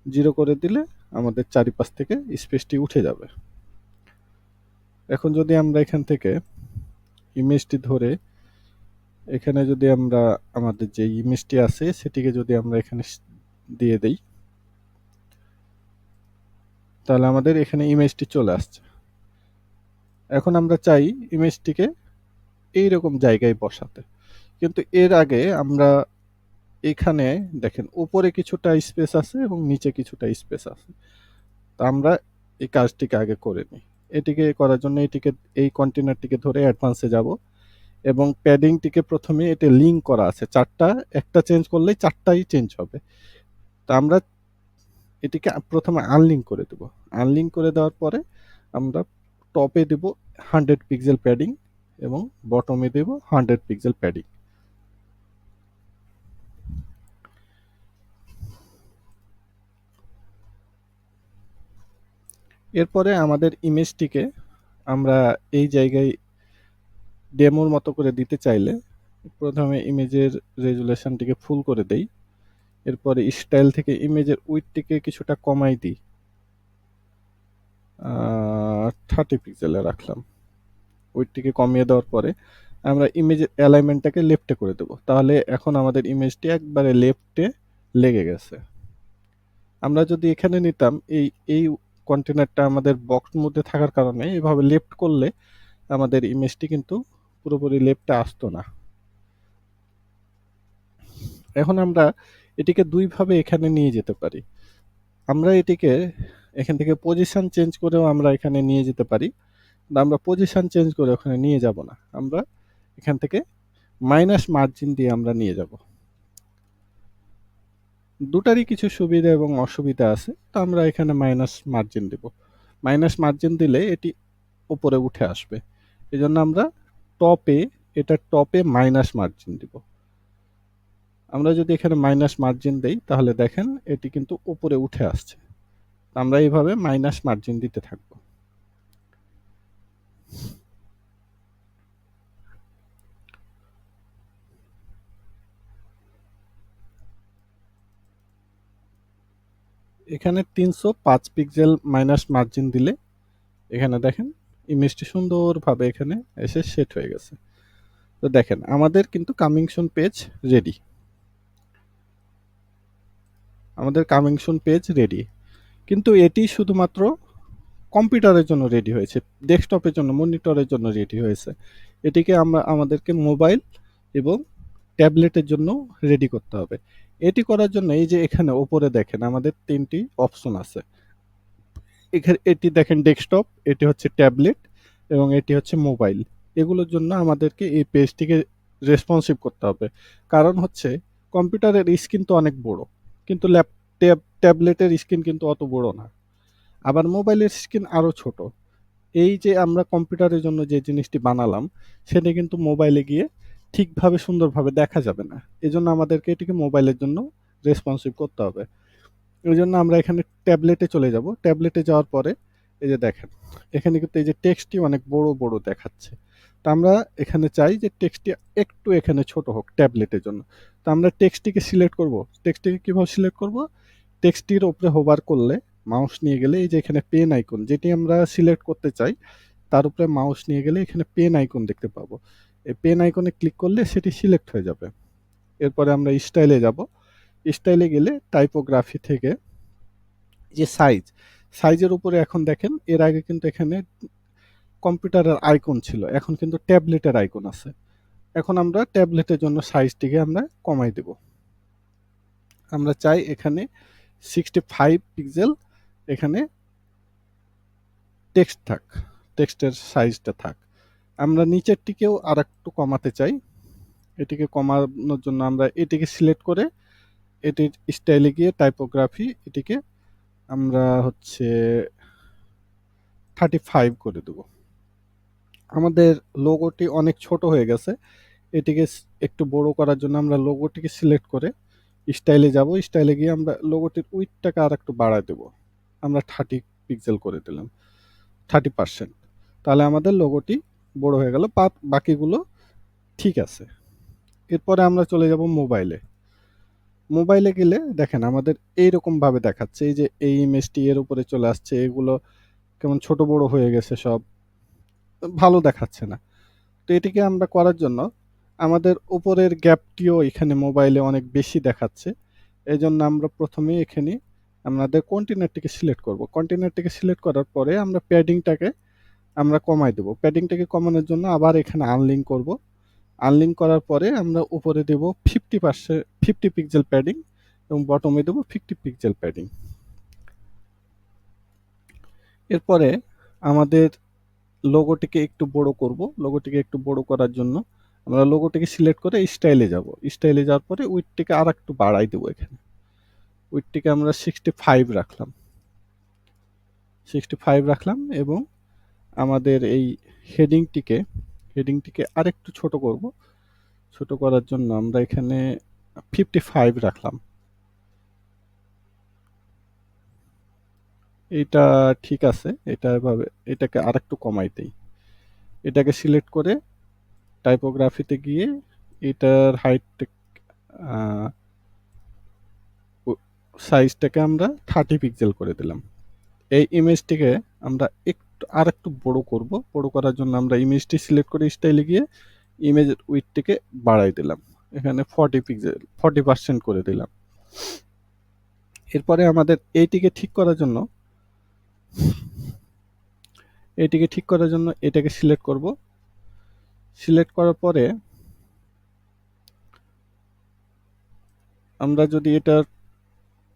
জিরো করে দিলে আমাদের চারিপাশ থেকে স্পেসটি উঠে যাবে। এখন যদি আমরা এখান থেকে ইমেজটি ধরে এখানে যদি আমরা আমাদের যে ইমেজটি আছে সেটিকে যদি আমরা এখানে দিয়ে দেই তাহলে আমাদের এখানে ইমেজটি চলে আসছে। এখন আমরা চাই ইমেজটিকে এইরকম জায়গায় বসাতে, কিন্তু এর আগে আমরা এখানে দেখেন উপরে কিছুটা স্পেস আছে এবং নিচে কিছুটা স্পেস আছে, তা আমরা এই কাজটিকে আগে করে নিই। এটিকে করার জন্য এই কন্টেনারটিকে ধরে অ্যাডভান্সে যাব এবং প্যাডিংটিকে প্রথমে এতে লিঙ্ক করা আছে চারটা, একটা চেঞ্জ করলেই চারটাই চেঞ্জ হবে। তা আমরা এটিকে প্রথমে আনলিঙ্ক করে দেব। আনলিঙ্ক করে দেওয়ার পরে আমরা টপে দেব 100 পিক্সেল প্যাডিং এবং বটমে দেব 100 পিক্সেল প্যাডিং। এরপরে আমাদের ইমেজটিকে আমরা এই জায়গায় ডেমোর মতো করে দিতে চাইলে প্রথমে ইমেজের রেজুলেশনটিকে ফুল করে দেই। এরপরে স্টাইল থেকে ইমেজের উইডথটিকে কিছুটা কমাই দিই, 30 পিক্সেলে রাখলাম। উইডথটিকে কমিয়ে দেওয়ার পরে আমরা ইমেজের অ্যালাইনমেন্টটাকে লেফটে করে দেবো, তাহলে এখন আমাদের ইমেজটি একবারে লেফটে লেগে গেছে। আমরা যদি এখানে নিতাম, এই কন্টেনারটা আমাদের বক্স মধ্যে থাকার কারণে এভাবে লেফট করলে আমাদের ইমেজটি কিন্তু পুরোপুরি লেফটে আসতো না। এখন আমরা এটিকে দুইভাবে এখানে নিয়ে যেতে পারি। আমরা এটিকে এখান থেকে পজিশন চেঞ্জ করেও আমরা এখানে নিয়ে যেতে পারি, কিন্তু আমরা পজিশন চেঞ্জ করে ওখানে নিয়ে যাব না। আমরা এখান থেকে মাইনাস মার্জিন দিয়ে আমরা নিয়ে যাব। দুটারই কিছু সুবিধা এবং অসুবিধা আছে, তো আমরা এখানে মাইনাস মার্জিন দেব। মাইনাস মার্জিন দিলে এটি উপরে উঠে আসবে, এজন্য আমরা টপে এটা টপে মাইনাস মার্জিন দিব। আমরা যদি এখানে মাইনাস মার্জিন দেই তাহলে দেখেন এটি কিন্তু উপরে উঠে আসছে। আমরা এইভাবে মাইনাস মার্জিন দিতে থাকব। এখানে 305 পিক্সেল মাইনাস মার্জিন দিলে এখানে দেখেন ইমেজটি সুন্দরভাবে এখানে এসে সেট হয়ে গেছে। তো দেখেন আমাদের কিন্তু কামিং সুন পেজ রেডি। আমাদের কামিং সুন পেজ রেডি, কিন্তু এটি শুধুমাত্র কম্পিউটারের জন্য রেডি হয়েছে, ডেস্কটপের জন্য, মনিটরের জন্য রেডি হয়েছে। এটিকে আমরা আমাদেরকে মোবাইল এবং ট্যাবলেটের জন্য রেডি করতে হবে। এটি করার জন্য এই যে এখানে ওপরে দেখেন আমাদের ৩টি অপশন আছে। এখানে এটি দেখেন ডেস্কটপ, এটি হচ্ছে ট্যাবলেট এবং এটি হচ্ছে মোবাইল। এগুলোর জন্য আমাদেরকে এই পেজটিকে রেসপন্সিভ করতে হবে। কারণ হচ্ছে কম্পিউটারের স্ক্রিন তো অনেক বড়, কিন্তু ট্যাবলেটের স্ক্রিন কিন্তু অত বড় না। আবার মোবাইলের স্ক্রিন আরও ছোট। এই যে আমরা কম্পিউটারের জন্য যে জিনিসটি বানালাম সেটা কিন্তু মোবাইলে গিয়ে ঠিকভাবে সুন্দরভাবে দেখা যাবে না। এজন্য আমাদেরকে এটিকে মোবাইলের জন্য রেসপন্সিভ করতে হবে। ওই জন্য আমরা এখানে ট্যাবলেটে চলে যাব। ট্যাবলেটে যাওয়ার পরে এই যে দেখেন এখানে কিন্তু এই যে টেক্সটটি অনেক বড় বড় দেখাচ্ছে। তো আমরা এখানে চাই যে টেক্সটটি একটু এখানে ছোট হোক ট্যাবলেটের জন্য। তো আমরা টেক্সটটিকে সিলেক্ট করব। টেক্সটটিকে কিভাবে সিলেক্ট করব? টেক্সটটির উপরে হোভার করলে মাউস নিয়ে গেলে এই যে এখানে পেন আইকন যেটি আমরা সিলেক্ট করতে চাই তার উপরে মাউস নিয়ে গেলে এখানে পেন আইকন দেখতে পাবো। এই পেন আইকনে ক্লিক করলে সেটি সিলেক্ট হয়ে যাবে। এরপরে আমরা স্টাইলে যাব। স্টাইলে গেলে টাইপোগ্রাফি থেকে যে সাইজের উপরে এখন দেখেন এর আগে কিন্তু এখানে কম্পিউটারের আইকন ছিল, এখন কিন্তু ট্যাবলেটের আইকন আছে। এখন আমরা ট্যাবলেটের জন্য সাইজটিকে আমরা কমাই দেব। আমরা চাই এখানে 65 পিক্সেল এখানে টেক্সট থাক, টেক্সটের সাইজটা থাক। আমরা নিচেরটিকেও আর একটু কমাতে চাই। এটিকে কমানোর জন্য আমরা এটিকে সিলেক্ট করে এটির স্টাইলে গিয়ে টাইপোগ্রাফি এটিকে আমরা হচ্ছে 35 করে দেব। আমাদের লোগোটি অনেক ছোট হয়ে গেছে, এটিকে একটু বড় করার জন্য আমরা লোগোটিকে সিলেক্ট করে স্টাইলে যাব। স্টাইলে গিয়ে আমরা লোগোটির উইডথটাকে আর একটু বাড়ায় দেব। আমরা 30 পিক্সেল করে দিলাম, 30%। তাহলে আমাদের লোগোটি বড় হয়ে গেল, বাকিগুলো ঠিক আছে। এরপরে আমরা চলে যাব মোবাইলে। মোবাইলে গেলে দেখেন আমাদের এইরকম ভাবে দেখাচ্ছে, এই যে এই ইমেজটি এর উপরে চলে আসছে, এগুলো কেমন ছোট বড় হয়ে গেছে, সব ভালো দেখাচ্ছে না। তো এটিকে আমরা করার জন্য আমাদের উপরের গ্যাপটিও এখানে মোবাইলে অনেক বেশি দেখাচ্ছে। এই জন্য আমরা প্রথমে এখানে আমাদের কন্টেনারটিকে সিলেক্ট করব। কন্টেনারটিকে সিলেক্ট করার পরে আমরা প্যাডিংটাকে আমরা কমাই দেব। প্যাডিংটাকে কমানোর জন্য আবার এখানে আনলিঙ্ক করব। আনলিঙ্ক করার পরে আমরা উপরে দেব 50 পিক্সেল প্যাডিং এবং বটমে দেব 50 পিক্সেল প্যাডিং। এরপরে আমাদের লোগোটিকে একটু বড় করব। লোগোটিকে একটু বড় করার জন্য আমরা লোগোটিকে সিলেক্ট করে স্টাইলে যাব। স্টাইলে যাওয়ার পরে উইডথটিকে আর একটু বাড়াই দেবো। এখানে উইডথটিকে আমরা 65 রাখলাম, 65 রাখলাম এবং আমাদের এই হেডিংটিকে আরেকটু ছোট করব। ছোট করার জন্য আমরা এখানে 55 রাখলাম। এটা ঠিক আছে। এটা এভাবে এটাকে আরেকটু কমাই দেই। এটাকে সিলেক্ট করে টাইপোগ্রাফিতে গিয়ে এটার হাইট সাইজটাকে আমরা 30 পিক্সেল করে দিলাম। এই ইমেজটিকে আমরা একটু আরেকটু বড় করব। বড় করার জন্য আমরা ইমেজটি সিলেক্ট করে স্টাইলে গিয়ে ইমেজের উইডথটিকে বাড়াই দিলাম। এখানে 40 পিক্সেল 40% করে দিলাম। এরপরে আমাদের এইটিকে ঠিক করার জন্য এটাকে সিলেক্ট করব। সিলেক্ট করার পরে আমরা যদি এটার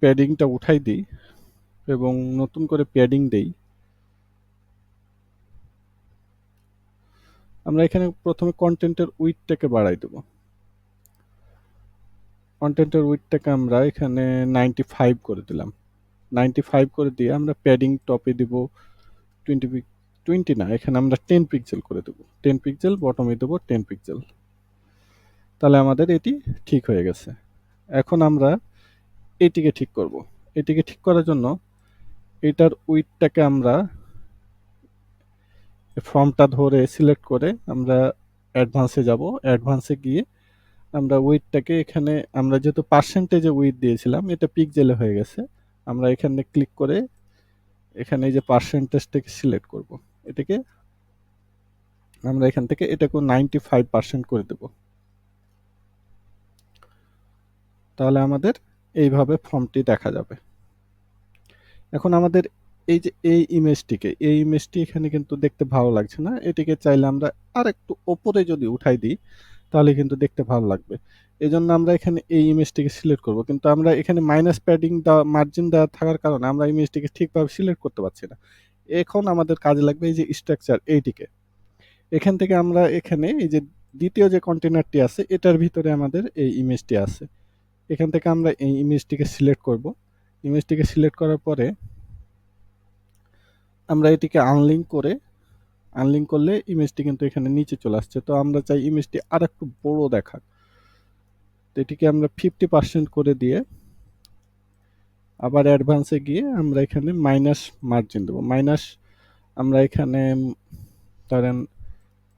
প্যাডিংটা উঠাই দিই এবং নতুন করে প্যাডিং দেই, আমরা এখানে প্রথমে কন্টেন্টের উইডথটাকে বাড়াই দেব। কন্টেন্টের উইডথটাকে আমরা এখানে 95 করে দিলাম। 95 করে দিয়ে আমরা প্যাডিং টপে দিব 20 20 না, এখানে আমরা 10 পিক্সেল করে দেব। 10 পিক্সেল, বটমে দেব 10 পিক্সেল। তাহলে আমাদের এটি ঠিক হয়ে গেছে। এখন আমরা এটিকে ঠিক করব। এটিকে ঠিক করার জন্য এটার উইডথটাকে আমরা ফর্মটা ধরে সিলেক্ট করে আমরা অ্যাডভান্সে যাব। অ্যাডভান্সে গিয়ে আমরা উইডথটাকে এখানে আমরা যেহেতু পার্সেন্টেজে উইডথ দিয়েছিলাম, এটা পিক্সেলে হয়ে গেছে। আমরা এখানে ক্লিক করে এখানে এই যে পার্সেন্টেজটাকে সিলেক্ট করব। এটাকে আমরা এখান থেকে এটাকে 95% করে দেব। তাহলে আমাদের এইভাবে ফর্মটি দেখা যাবে। এখন আমাদের এই ইমেজটি এখানে কিন্তু দেখতে ভালো লাগছে না। এটিকে চাইলে আমরা আরেকটু ওপরে যদি উঠাই দিই তাহলে কিন্তু দেখতে ভালো লাগবে। এজন্য আমরা এখানে এই ইমেজটিকে সিলেক্ট করব। কিন্তু আমরা এখানে মাইনাস প্যাডিং দেওয়া মার্জিন দেওয়া থাকার কারণে আমরা ইমেজটিকে ঠিকভাবে সিলেক্ট করতে পারছি না। এখন আমাদের কাজে লাগবে এই যে স্ট্রাকচার এইটিকে। এখান থেকে আমরা এখানে এই যে দ্বিতীয় যে কন্টেনারটি আছে এটার ভিতরে আমাদের এই ইমেজটি আছে। এখান থেকে আমরা এই ইমেজটিকে সিলেক্ট করব। ইমেজটিকে সিলেক্ট করার পরে আমরা এটিকে আনলিঙ্ক করলে ইমেজটি কিন্তু এখানে নিচে চলে আসছে। তো আমরা চাই ইমেজটি আরেকটু বড় দেখাক। তো এটিকে আমরা 50% করে দিয়ে আবার অ্যাডভান্সে গিয়ে আমরা এখানে মাইনাস মার্জিন দেব। মাইনাস আমরা এখানে ধরেন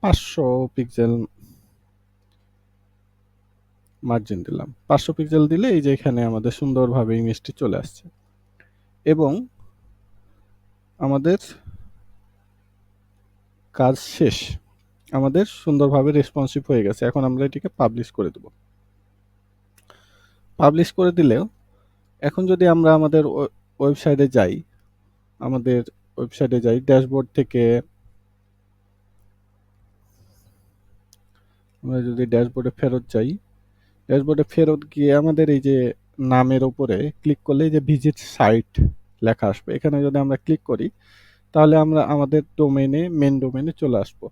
500 পিক্সেল মার্জিন দিলাম। 500 পিক্সেল দিলে এই যে এখানে আমাদের সুন্দরভাবে ইমেজটি চলে আসছে এবং আমাদের কাজ শেষ। আমাদের সুন্দরভাবে রেসপন্সিভ হয়ে গেছে। এখন আমরা এটিকে পাবলিশ করে দেব। পাবলিশ করে দিলেও এখন যদি আমরা আমাদের ওয়েবসাইটে যাই, ড্যাশবোর্ড থেকে আমরা যদি ড্যাশবোর্ডে ফেরত গিয়ে আমাদের এই যে নামের উপরে ক্লিক করলে এই যে ভিজিট সাইট লেখা আসবে। এখানে যদি আমরা ক্লিক করি তাহলে আমরা আমাদের মেন ডোমেইনে চলে আসবো।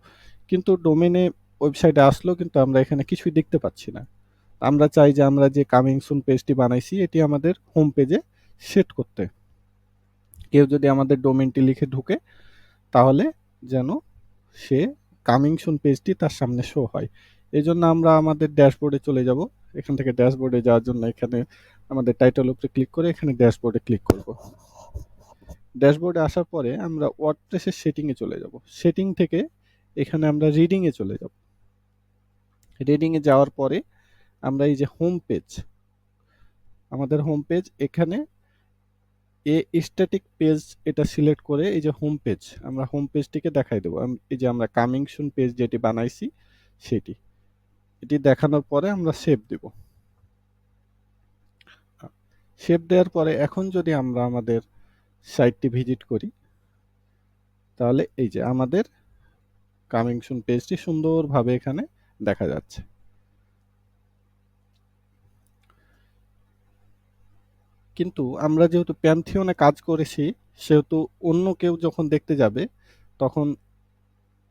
কিন্তু ডোমেইনে ওয়েবসাইটে আসলেও কিন্তু আমরা এখানে কিছুই দেখতে পাচ্ছি না। আমরা চাই যে আমরা যে কামিং সুন পেজটি বানাইছি এটি আমাদের হোম পেজে সেট করতে। কেউ যদি আমাদের ডোমেইনটি লিখে ঢুকে তাহলে যেন সে কামিং সুন পেজটি তার সামনে শো হয়। এজন্য আমরা আমাদের ড্যাশবোর্ডে চলে যাব। এখান থেকে ড্যাশবোর্ডে যাওয়ার জন্য এখানে আমাদের টাইটেল উপরে ক্লিক করে এখানে ড্যাশবোর্ডে ক্লিক করব। ড্যাশবোর্ডে আসার পরে আমরা ওয়ার্ডপ্রেসের সেটিংয়ে চলে যাব। সেটিং থেকে এখানে আমরা রিডিংয়ে চলে যাব। রিডিংয়ে যাওয়ার পরে আমরা এই যে আমাদের হোম পেজ এখানে স্ট্যাটিক পেজ এটা সিলেক্ট করে এই যে হোম পেজ আমরা হোম পেজটিকে দেখাই দেবো। এই যে আমরা কামিং সুন পেজ যেটি বানাইছি সেটি এটি দেখানোর পরে আমরা সেভ দেব। সেভ দেওয়ার পরে এখন যদি আমরা আমাদের সাইটটি ভিজিট করি তাহলে এই যে আমাদের কামিং সুন পেজটি সুন্দরভাবে এখানে দেখা যাচ্ছে। কিন্তু আমরা যেহেতু প্যান্থিয়নে কাজ করেছি সেহেতু অন্য কেউ যখন দেখতে যাবে তখন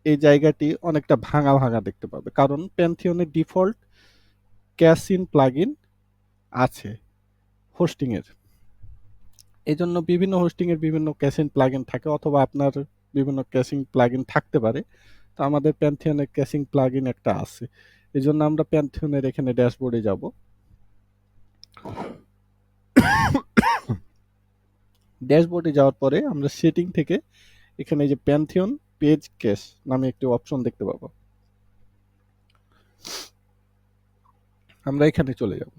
এই জায়গাটি অনেকটা ভাঙা ভাঙা দেখতে পাবে, কারণ প্যান্থিয়নের ডিফল্ট ক্যাসিন প্লাগইন আছে হোস্টিং এর। এজন্য বিভিন্ন হোস্টিং এর বিভিন্ন ক্যাসিন প্লাগইন থাকে অথবা আপনার বিভিন্ন ক্যাসিং প্লাগইন থাকতে পারে। তো আমাদের প্যান্থিয়নের ক্যাসিং প্লাগইন একটা আছে। এজন্য আমরা প্যান্থিয়নের এখানে ড্যাশবোর্ডে যাব। ড্যাশবোর্ডে যাওয়ার পরে আমরা সেটিং থেকে এখানে এই যে প্যান্থিয়ন পেজ ক্যাশ নামে একটি অপশন দেখতে পাবো। আমরা এখানে চলে যাব।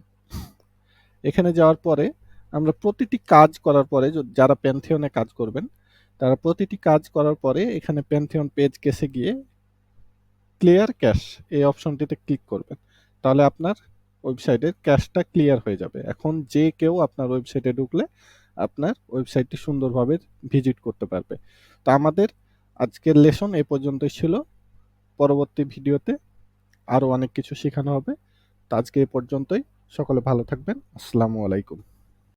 এখানে যাওয়ার পরে আমরা প্রতিটি কাজ করার পরে যারা প্যান্থিয়নে কাজ করবেন তারা প্রতিটি কাজ করার পরে এখানে প্যান্থিয়ন পেজ ক্যাশে গিয়ে ক্লিয়ার ক্যাশ এই অপশনটিতে ক্লিক করবেন। তাহলে আপনার ওয়েবসাইটের ক্যাশটা ক্লিয়ার হয়ে যাবে। এখন যে কেউ আপনার ওয়েবসাইটে ঢুকলে আপনার ওয়েবসাইটটি সুন্দরভাবে ভিজিট করতে পারবে। তো আমাদের আজকের লেসন এ পর্যন্তই ছিল। পরবর্তী ভিডিওতে আরও অনেক কিছু শেখানো হবে। তো আজকে এ পর্যন্তই। সকলে ভালো থাকবেন। আসসালামু আলাইকুম।